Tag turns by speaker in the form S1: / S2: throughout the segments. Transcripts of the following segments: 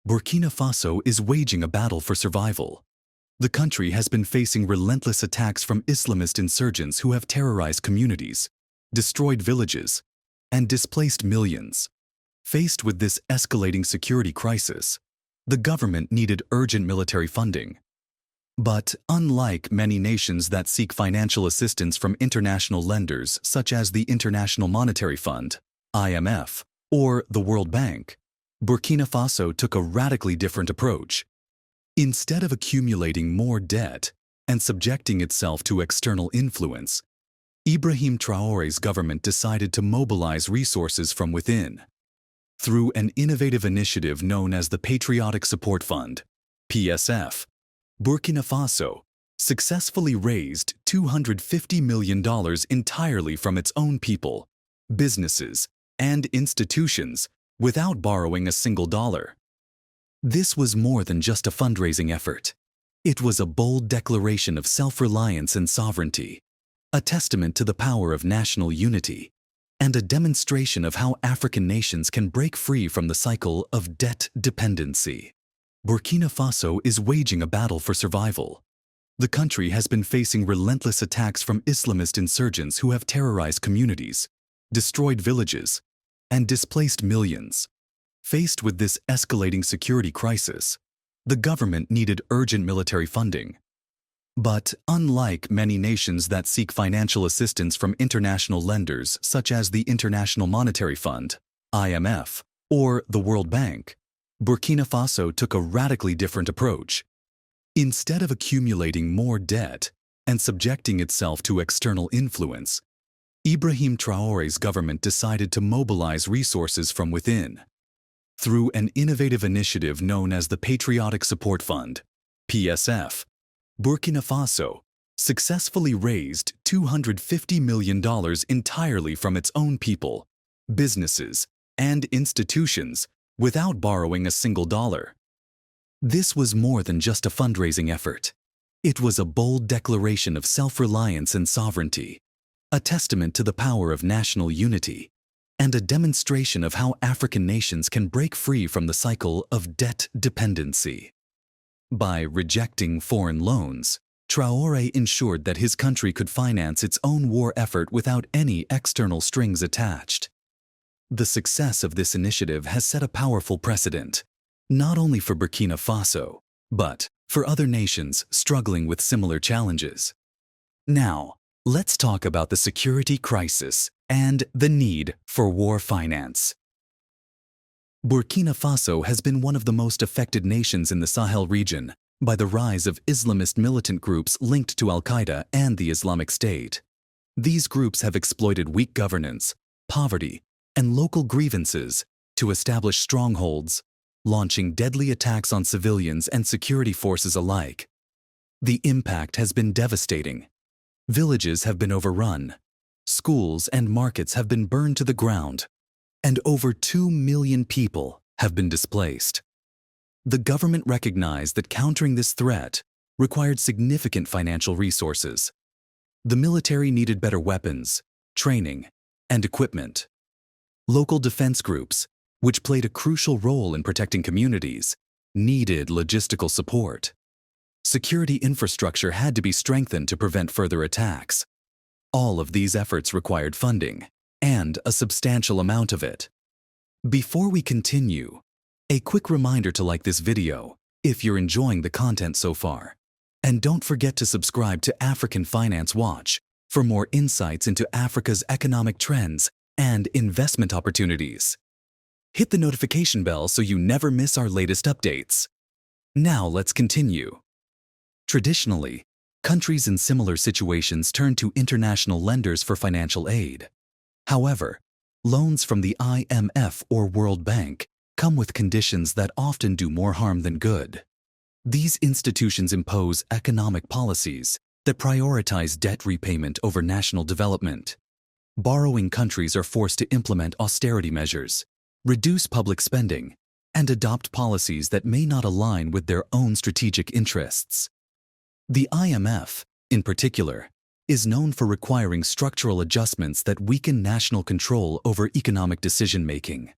S1: Burkina Faso is waging a battle for survival. The country has been facing relentless attacks from Islamist insurgents who have terrorized communities, destroyed villages, and displaced millions. Faced with this escalating security crisis, the government needed urgent military funding. But unlike many nations that seek financial assistance from international lenders such as the International Monetary Fund, IMF, or the World Bank, Burkina Faso took a radically different approach. Instead of accumulating more debt and subjecting itself to external influence, Ibrahim Traore's government decided to mobilize resources from within. Through an innovative initiative known as the Patriotic Support Fund, PSF, Burkina Faso successfully raised $250 million entirely from its own people, businesses, and institutions without borrowing a single dollar. This was more than just a fundraising effort. It was a bold declaration of self-reliance and sovereignty, a testament to the power of national unity, and a demonstration of how African nations can break free from the cycle of debt dependency. Burkina Faso is waging a battle for survival. The country has been facing relentless attacks from Islamist insurgents who have terrorized communities, destroyed villages, and displaced millions. Faced with this escalating security crisis, the government needed urgent military funding. But unlike many nations that seek financial assistance from international lenders such as the International Monetary Fund, IMF, or the World Bank, Burkina Faso took a radically different approach. Instead of accumulating more debt and subjecting itself to external influence, Ibrahim Traore's government decided to mobilize resources from within. Through an innovative initiative known as the Patriotic Support Fund, PSF, Burkina Faso successfully raised $250 million entirely from its own people, businesses, and institutions without borrowing a single dollar. This was more than just a fundraising effort. It was a bold declaration of self-reliance and sovereignty, a testament to the power of national unity, and a demonstration of how African nations can break free from the cycle of debt dependency. By rejecting foreign loans, Traore ensured that his country could finance its own war effort without any external strings attached. The success of this initiative has set a powerful precedent, not only for Burkina Faso, but for other nations struggling with similar challenges. Now, let's talk about the security crisis and the need for war finance. Burkina Faso has been one of the most affected nations in the Sahel region by the rise of Islamist militant groups linked to Al-Qaeda and the Islamic State. These groups have exploited weak governance, poverty, and local grievances to establish strongholds, launching deadly attacks on civilians and security forces alike. The impact has been devastating. Villages have been overrun, schools and markets have been burned to the ground, and over 2 million people have been displaced. The government recognized that countering this threat required significant financial resources. The military needed better weapons, training, and equipment. Local defense groups, which played a crucial role in protecting communities, needed logistical support. Security infrastructure had to be strengthened to prevent further attacks. All of these efforts required funding, and a substantial amount of it. Before we continue, a quick reminder to like this video if you're enjoying the content so far. And don't forget to subscribe to African Finance Watch for more insights into Africa's economic trends and investment opportunities. Hit the notification bell so you never miss our latest updates. Now let's continue. Traditionally, countries in similar situations turn to international lenders for financial aid. However, loans from the IMF or World Bank come with conditions that often do more harm than good. These institutions impose economic policies that prioritize debt repayment over national development. Borrowing countries are forced to implement austerity measures, reduce public spending, and adopt policies that may not align with their own strategic interests. The IMF, in particular, is known for requiring structural adjustments that weaken national control over economic decision-making.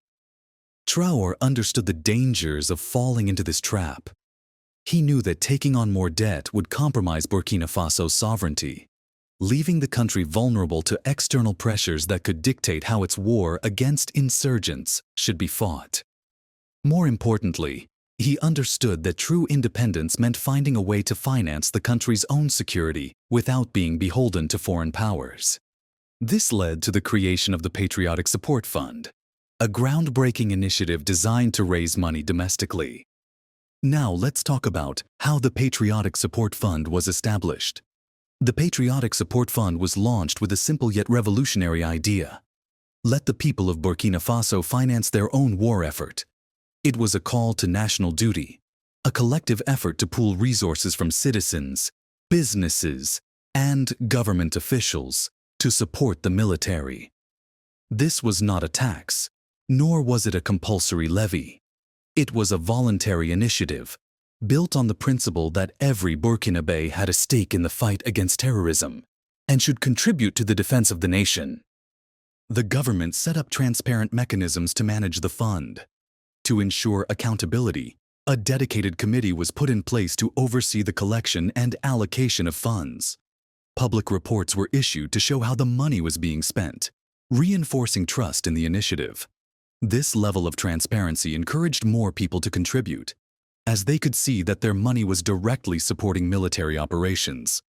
S1: Traore understood the dangers of falling into this trap. He knew that taking on more debt would compromise Burkina Faso's sovereignty, leaving the country vulnerable to external pressures that could dictate how its war against insurgents should be fought. More importantly, he understood that true independence meant finding a way to finance the country's own security without being beholden to foreign powers. This led to the creation of the Patriotic Support Fund, a groundbreaking initiative designed to raise money domestically. Now let's talk about how the Patriotic Support Fund was established. The Patriotic Support Fund was launched with a simple yet revolutionary idea. Let the people of Burkina Faso finance their own war effort. It was a call to national duty, a collective effort to pool resources from citizens, businesses, and government officials to support the military. This was not a tax, nor was it a compulsory levy. It was a voluntary initiative, built on the principle that every Burkinabe had a stake in the fight against terrorism and should contribute to the defense of the nation. The government set up transparent mechanisms to manage the fund. To ensure accountability, a dedicated committee was put in place to oversee the collection and allocation of funds. Public reports were issued to show how the money was being spent, reinforcing trust in the initiative. This level of transparency encouraged more people to contribute, as they could see that their money was directly supporting military operations.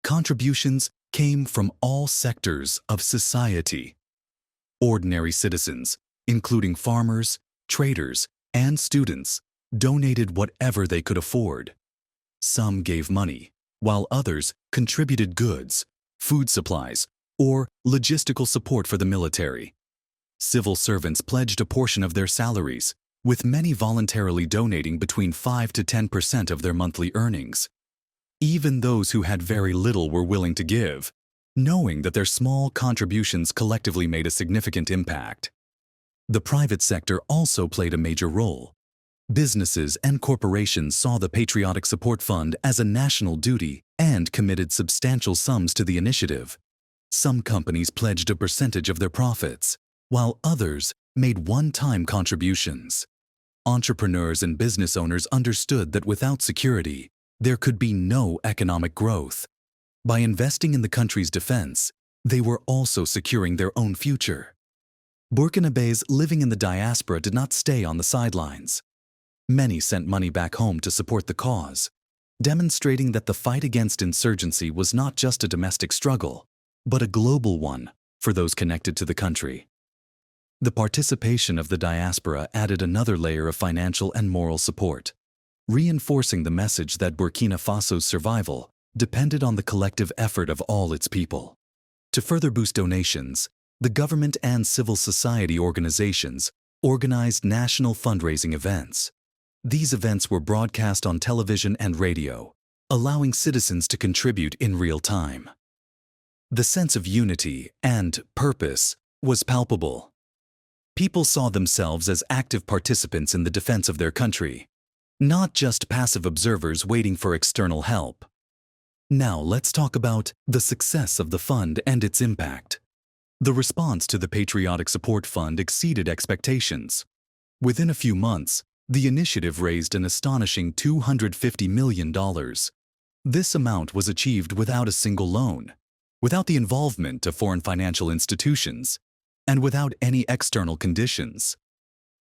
S1: Contributions came from all sectors of society. Ordinary citizens, including farmers, traders, and students, donated whatever they could afford. Some gave money, while others contributed goods, food supplies, or logistical support for the military. Civil servants pledged a portion of their salaries, with many voluntarily donating between 5 to 10% of their monthly earnings. Even those who had very little were willing to give, knowing that their small contributions collectively made a significant impact. The private sector also played a major role. Businesses and corporations saw the Patriotic Support Fund as a national duty and committed substantial sums to the initiative. Some companies pledged a percentage of their profits, while others made one-time contributions. Entrepreneurs and business owners understood that without security, there could be no economic growth. By investing in the country's defense, they were also securing their own future. Burkinabés living in the diaspora did not stay on the sidelines. Many sent money back home to support the cause, demonstrating that the fight against insurgency was not just a domestic struggle, but a global one for those connected to the country. The participation of the diaspora added another layer of financial and moral support, reinforcing the message that Burkina Faso's survival depended on the collective effort of all its people. To further boost donations, the government and civil society organizations organized national fundraising events. These events were broadcast on television and radio, allowing citizens to contribute in real time. The sense of unity and purpose was palpable. People saw themselves as active participants in the defense of their country, not just passive observers waiting for external help. Now let's talk about the success of the fund and its impact. The response to the Patriotic Support Fund exceeded expectations. Within a few months, the initiative raised an astonishing $250 million. This amount was achieved without a single loan, without the involvement of foreign financial institutions, and without any external conditions.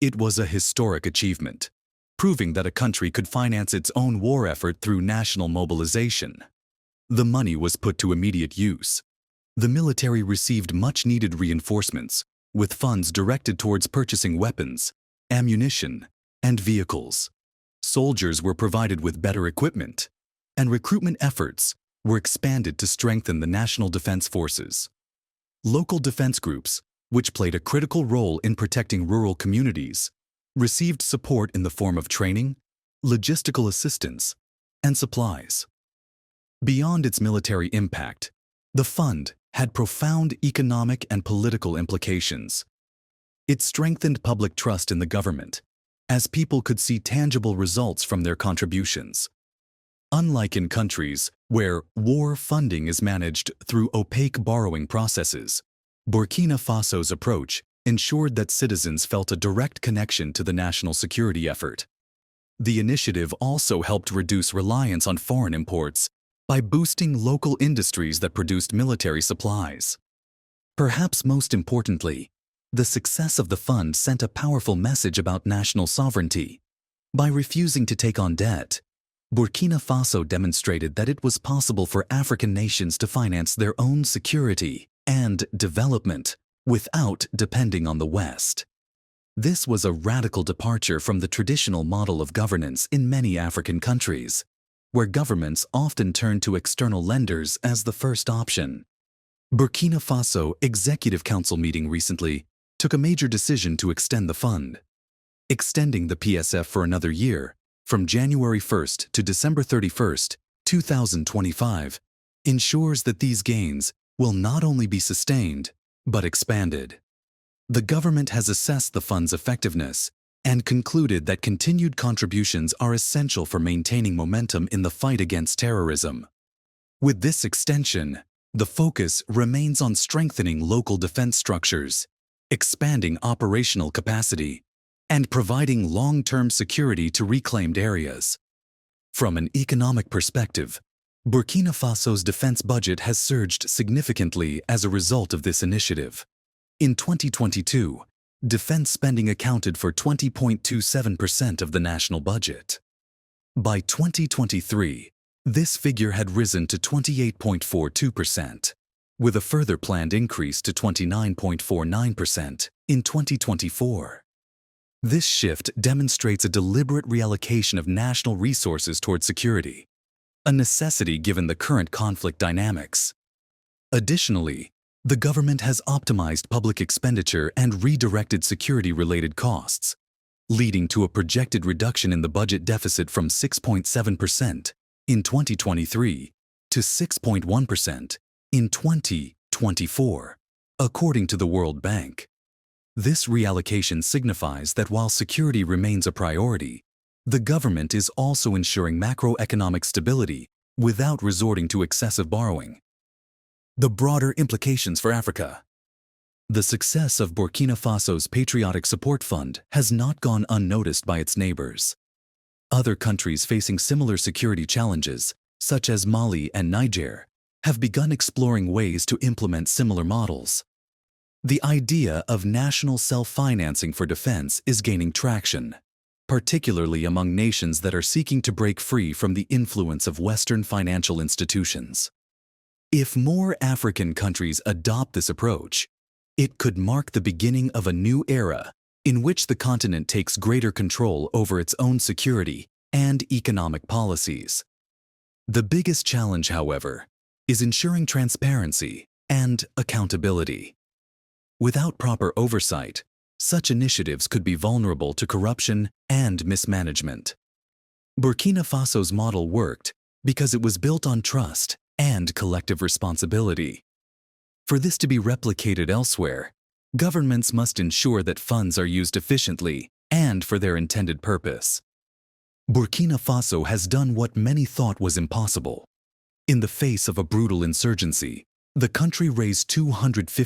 S1: It was a historic achievement, proving that a country could finance its own war effort through national mobilization. The money was put to immediate use. The military received much-needed reinforcements, with funds directed towards purchasing weapons, ammunition, and vehicles. Soldiers were provided with better equipment, and recruitment efforts were expanded to strengthen the national defense forces. Local defense groups, which played a critical role in protecting rural communities, received support in the form of training, logistical assistance, and supplies. Beyond its military impact, the fund had profound economic and political implications. It strengthened public trust in the government, as people could see tangible results from their contributions. Unlike in countries where war funding is managed through opaque borrowing processes, Burkina Faso's approach ensured that citizens felt a direct connection to the national security effort. The initiative also helped reduce reliance on foreign imports by boosting local industries that produced military supplies. Perhaps most importantly, the success of the fund sent a powerful message about national sovereignty. By refusing to take on debt, Burkina Faso demonstrated that it was possible for African nations to finance their own security and development without depending on the West. This was a radical departure from the traditional model of governance in many African countries, where governments often turn to external lenders as the first option. Burkina Faso Executive Council meeting recently took a major decision to extend the fund. Extending the PSF for another year, from January 1st to December 31st, 2025, ensures that these gains will not only be sustained, but expanded. The government has assessed the fund's effectiveness and concluded that continued contributions are essential for maintaining momentum in the fight against terrorism. With this extension, the focus remains on strengthening local defense structures, expanding operational capacity, and providing long-term security to reclaimed areas. From an economic perspective, Burkina Faso's defense budget has surged significantly as a result of this initiative. In 2022, defense spending accounted for 20.27% of the national budget. By 2023, this figure had risen to 28.42%, with a further planned increase to 29.49% in 2024. This shift demonstrates a deliberate reallocation of national resources toward security, a necessity given the current conflict dynamics. Additionally, the government has optimized public expenditure and redirected security-related costs, leading to a projected reduction in the budget deficit from 6.7% in 2023 to 6.1% in 2024, according to the World Bank. This reallocation signifies that while security remains a priority, the government is also ensuring macroeconomic stability without resorting to excessive borrowing. The broader implications for Africa. The success of Burkina Faso's Patriotic Support Fund has not gone unnoticed by its neighbors. Other countries facing similar security challenges, such as Mali and Niger, have begun exploring ways to implement similar models. The idea of national self-financing for defense is gaining traction, particularly among nations that are seeking to break free from the influence of Western financial institutions. If more African countries adopt this approach, it could mark the beginning of a new era in which the continent takes greater control over its own security and economic policies. The biggest challenge, however, is ensuring transparency and accountability. Without proper oversight, such initiatives could be vulnerable to corruption and mismanagement. Burkina Faso's model worked because it was built on trust and collective responsibility. For this to be replicated elsewhere, governments must ensure that funds are used efficiently and for their intended purpose. Burkina Faso has done what many thought was impossible. In the face of a brutal insurgency, the country raised $250